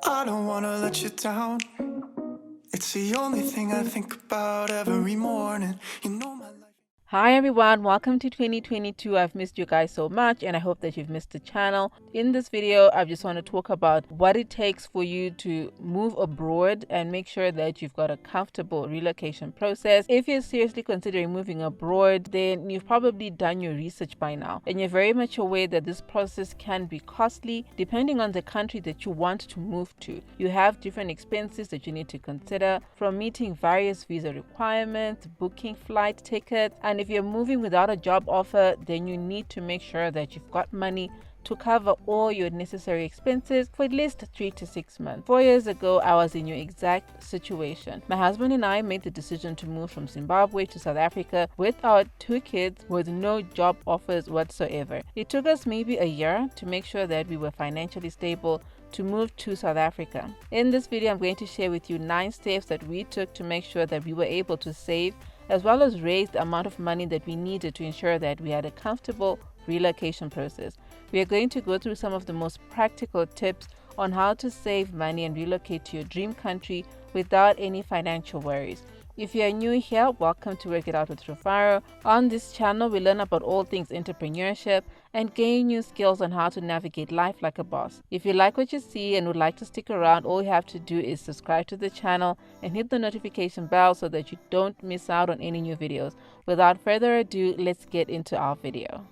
I don't wanna let you down. It's the only thing I think about every morning. You know my life. Hi everyone, welcome to 2022. I've missed you guys so much and I hope that you've missed the channel. In this video, I just want to talk about what it takes for you to move abroad and make sure that you've got a comfortable relocation process. If you're seriously considering moving abroad, then you've probably done your research by now and you're very much aware that this process can be costly depending on the country that you want to move to. You have different expenses that you need to consider, from meeting various visa requirements, booking flight tickets, and if you're moving without a job offer, then you need to make sure that you've got money to cover all your necessary expenses for at least 3 to 6 months. 4 years ago, I was in your exact situation. My husband and I made the decision to move from Zimbabwe to South Africa with our 2 kids with no job offers whatsoever. It took us maybe a year to make sure that we were financially stable to move to South Africa. In this video, I'm going to share with you 9 steps that we took to make sure that we were able to save as well as raise the amount of money that we needed to ensure that we had a comfortable relocation process. We are going to go through some of the most practical tips on how to save money and relocate to your dream country without any financial worries. If you are new here, welcome to Work It Out with Rufaro. On this channel, we learn about all things entrepreneurship and gain new skills on how to navigate life like a boss. If you like what you see and would like to stick around, all you have to do is subscribe to the channel and hit the notification bell so that you don't miss out on any new videos. Without further ado, let's get into our video.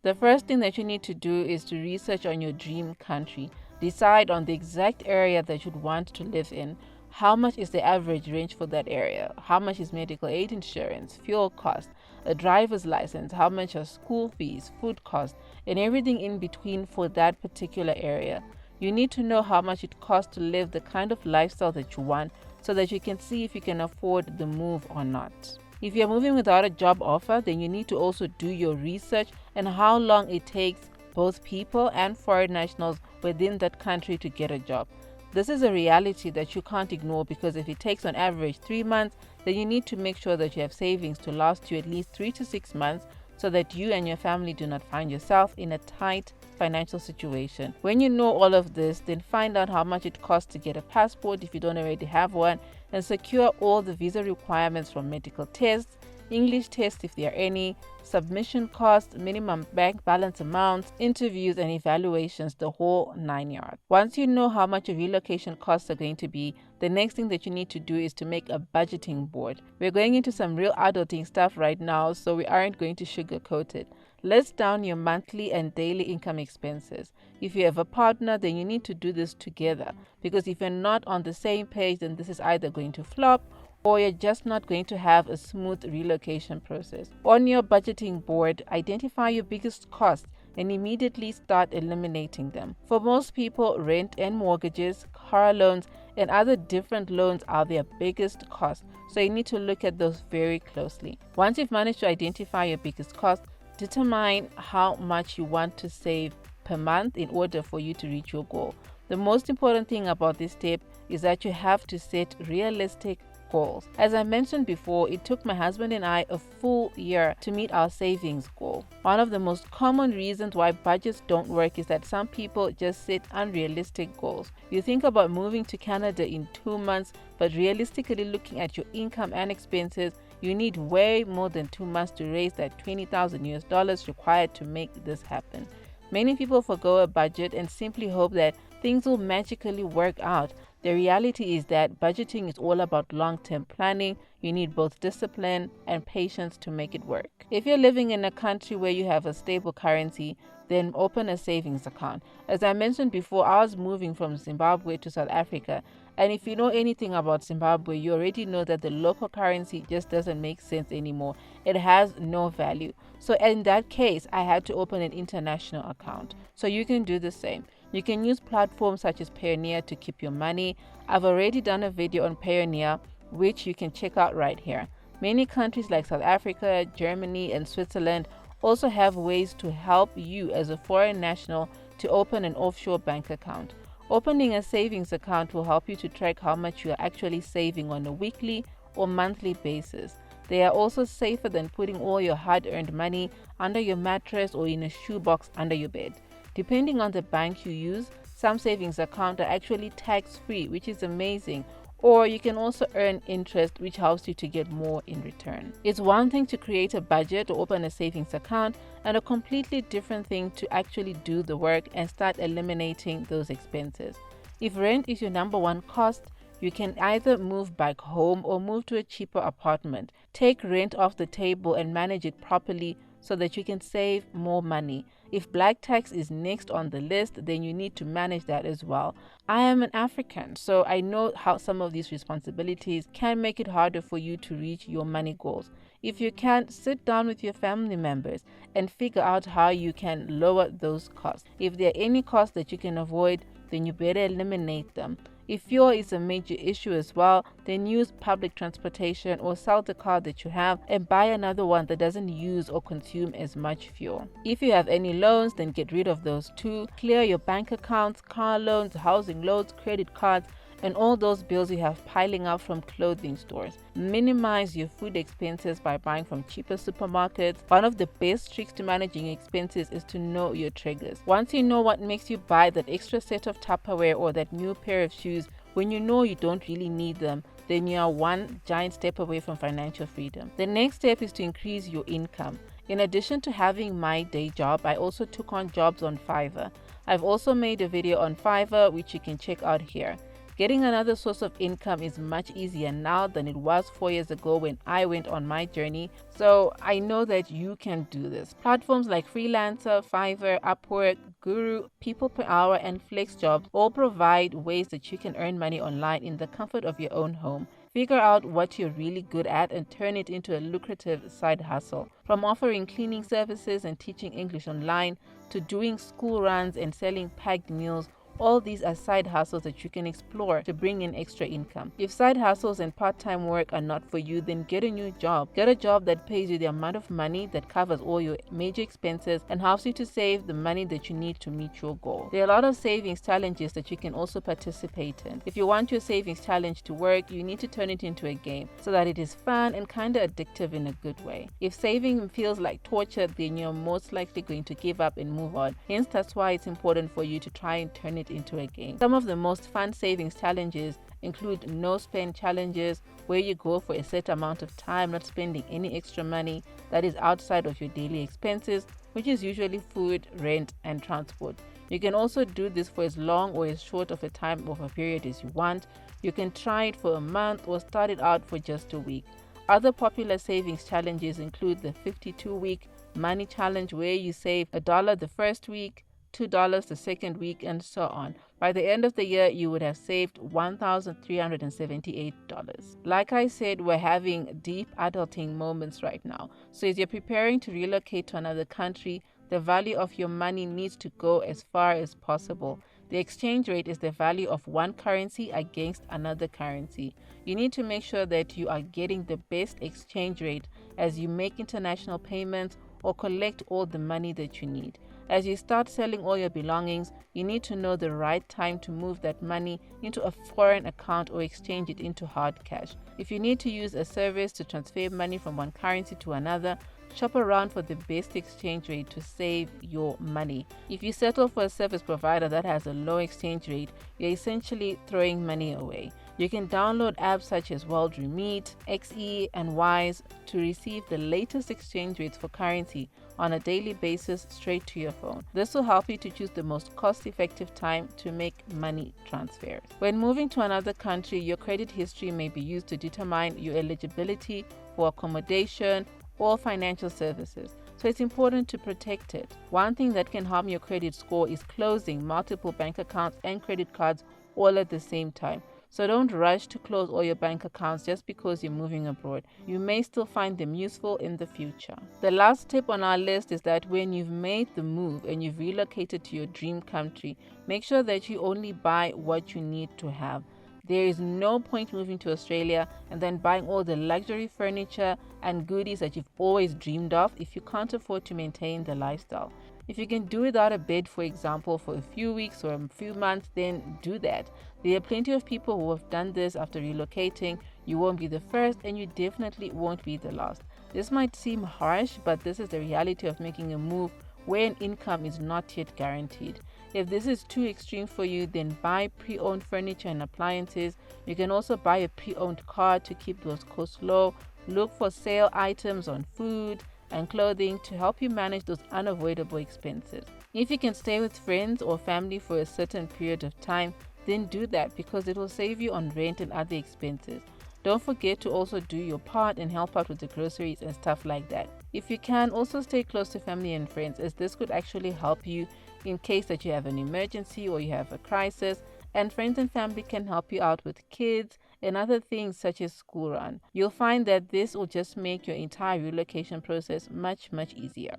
The first thing that you need to do is to research on your dream country. Decide on the exact area that you'd want to live in. How much is the average range for that area? How much is medical aid insurance, fuel cost, a driver's license? How much are school fees, food costs, and everything in between for that particular area? You need to know how much it costs to live the kind of lifestyle that you want so that you can see if you can afford the move or not. If you're moving without a job offer, then you need to also do your research and how long it takes both people and foreign nationals within that country to get a job. This is a reality that you can't ignore because if it takes on average 3 months, then you need to make sure that you have savings to last you at least 3 to 6 months so that you and your family do not find yourself in a tight financial situation. When you know all of this, then find out how much it costs to get a passport if you don't already have one and secure all the visa requirements from medical tests, English tests if there are any, submission costs, minimum bank balance amounts, interviews and evaluations, the whole 9 yards. Once you know how much your relocation costs are going to be, the next thing that you need to do is to make a budgeting board. We're going into some real adulting stuff right now, so we aren't going to sugarcoat it. List down your monthly and daily income expenses. If you have a partner, then you need to do this together because if you're not on the same page, then this is either going to flop or you're just not going to have a smooth relocation process. On your budgeting board, identify your biggest costs and immediately start eliminating them. For most people, rent and mortgages, car loans, and other different loans are their biggest costs, so you need to look at those very closely. Once you've managed to identify your biggest costs, determine how much you want to save per month in order for you to reach your goal. The most important thing about this step is that you have to set realistic goals. As I mentioned before, it took my husband and I a full year to meet our savings goal. One of the most common reasons why budgets don't work is that some people just set unrealistic goals. You think about moving to Canada in 2 months, but realistically looking at your income and expenses, you need way more than 2 months to raise that $20,000 required to make this happen. Many people forgo a budget and simply hope that things will magically work out. The reality is that budgeting is all about long-term planning. You need both discipline and patience to make it work. If you're living in a country where you have a stable currency, then open a savings account. As I mentioned before, I was moving from Zimbabwe to South Africa. And if you know anything about Zimbabwe, you already know that the local currency just doesn't make sense anymore. It has no value. So in that case, I had to open an international account. So you can do the same. You can use platforms such as Payoneer to keep your money. I've already done a video on Payoneer, which you can check out right here. Many countries like South Africa, Germany, and Switzerland also have ways to help you as a foreign national to open an offshore bank account. Opening a savings account will help you to track how much you are actually saving on a weekly or monthly basis. They are also safer than putting all your hard-earned money under your mattress or in a shoebox under your bed. Depending on the bank you use, Some savings accounts are actually tax-free, which is amazing. Or you can also earn interest, which helps you to get more in return. It's one thing to create a budget or open a savings account, and a completely different thing to actually do the work and start eliminating those expenses. If rent is your number one cost, you can either move back home or move to a cheaper apartment. Take rent off the table and manage it properly so that you can save more money. If black tax is next on the list, then you need to manage that as well. I am an African, so I know how some of these responsibilities can make it harder for you to reach your money goals. If you can, sit down with your family members and figure out how you can lower those costs. If there are any costs that you can avoid, then you better eliminate them. If fuel is a major issue as well, then use public transportation or sell the car that you have and buy another one that doesn't use or consume as much fuel. If you have any loans, then get rid of those too. Clear your bank accounts, car loans, housing loans, credit cards, and all those bills you have piling up from clothing stores. Minimize your food expenses by buying from cheaper supermarkets. One of the best tricks to managing expenses is to know your triggers. Once you know what makes you buy that extra set of Tupperware or that new pair of shoes when you know you don't really need them, then you are one giant step away from financial freedom. The next step is to increase your income. In addition to having my day job, I also took on jobs on Fiverr. I've also made a video on Fiverr, which you can check out here. Getting another source of income is much easier now than it was 4 years ago when I went on my journey, so I know that you can do this. Platforms like Freelancer, Fiverr, Upwork, Guru, People Per Hour, and FlexJobs all provide ways that you can earn money online in the comfort of your own home. Figure out what you're really good at and turn it into a lucrative side hustle. From offering cleaning services and teaching English online to doing school runs and selling packed meals, all these are side hustles that you can explore to bring in extra income. If side hustles and part-time work are not for you, then get a new job. Get a job that pays you the amount of money that covers all your major expenses and helps you to save the money that you need to meet your goal. There are a lot of savings challenges that you can also participate in. If you want your savings challenge to work, you need to turn it into a game so that it is fun and kind of addictive in a good way. If saving feels like torture, then you're most likely going to give up and move on. Hence, that's why it's important for you to try and turn it into a game. Some of the most fun savings challenges include no spend challenges, where you go for a set amount of time not spending any extra money that is outside of your daily expenses, which is usually food, rent, and transport. You can also do this for as long or as short of a time of a period as you want. You can try it for a month or start it out for just a week. Other popular savings challenges include the 52-week money challenge, where you save $1 the first week, $2 the second week, and so on. By the end of the year, you would have saved $1,378. Like I said, we're having deep adulting moments right now. So as you're preparing to relocate to another country, the value of your money needs to go as far as possible. The exchange rate is the value of one currency against another currency. You need to make sure that you are getting the best exchange rate as you make international payments or collect all the money that you need. As you start selling all your belongings, you need to know the right time to move that money into a foreign account or exchange it into hard cash. If you need to use a service to transfer money from one currency to another, shop around for the best exchange rate to save your money. If you settle for a service provider that has a low exchange rate, you're essentially throwing money away. You can download apps such as WorldRemit, XE, and Wise to receive the latest exchange rates for currency on a daily basis straight to your phone. This will help you to choose the most cost-effective time to make money transfers. When moving to another country, your credit history may be used to determine your eligibility for accommodation or financial services, so it's important to protect it. One thing that can harm your credit score is closing multiple bank accounts and credit cards all at the same time. So don't rush to close all your bank accounts just because you're moving abroad. You may still find them useful in the future. The last tip on our list is that when you've made the move and you've relocated to your dream country, make sure that you only buy what you need to have. There is no point moving to Australia and then buying all the luxury furniture and goodies that you've always dreamed of if you can't afford to maintain the lifestyle. If you can do without a bed, for example, for a few weeks or a few months, then do that. There are plenty of people who have done this after relocating. You won't be the first, and you definitely won't be the last. This might seem harsh, but this is the reality of making a move where an income is not yet guaranteed. If this is too extreme for you, then buy pre-owned furniture and appliances. You can also buy a pre-owned car to keep those costs low. Look for sale items on food and clothing to help you manage those unavoidable expenses. If you can stay with friends or family for a certain period of time, then do that because it will save you on rent and other expenses. Don't forget to also do your part and help out with the groceries and stuff like that. If you can, also stay close to family and friends, as this could actually help you in case that you have an emergency or you have a crisis, and friends and family can help you out with kids and other things such as school run. You'll find that this will just make your entire relocation process much easier.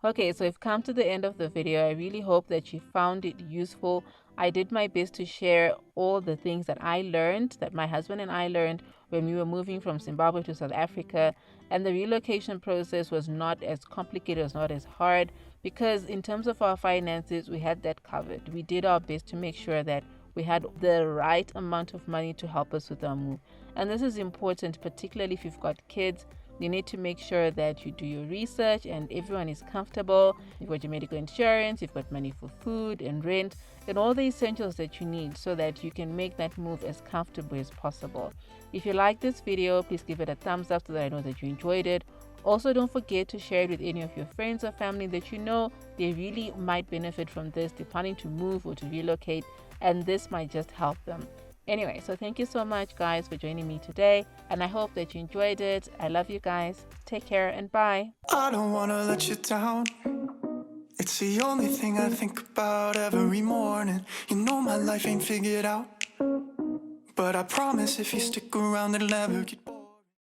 Okay, so we've come to the end of the video. I really hope that you found it useful. I did my best to share all the things that I learned, that my husband and I learned when we were moving from Zimbabwe to South Africa. And the relocation process was not as complicated, it was not as hard, because in terms of our finances, we had that covered. We did our best to make sure that we had the right amount of money to help us with our move. And this is important, particularly if you've got kids. You need to make sure that you do your research and everyone is comfortable. You've got your medical insurance, you've got money for food and rent, and all the essentials that you need so that you can make that move as comfortable as possible. If you like this video, please give it a thumbs up so that I know that you enjoyed it. Also, don't forget to share it with any of your friends or family that you know they really might benefit from this. They're planning to move or to relocate, and this might just help them. Anyway, so thank you so much, guys, for joining me today, and I hope that you enjoyed it. I love you guys. Take care and bye. I don't wanna let you down. It's the only thing I think about every morning. You know my life ain't figured out, but I promise if you stick around it'll never get boring.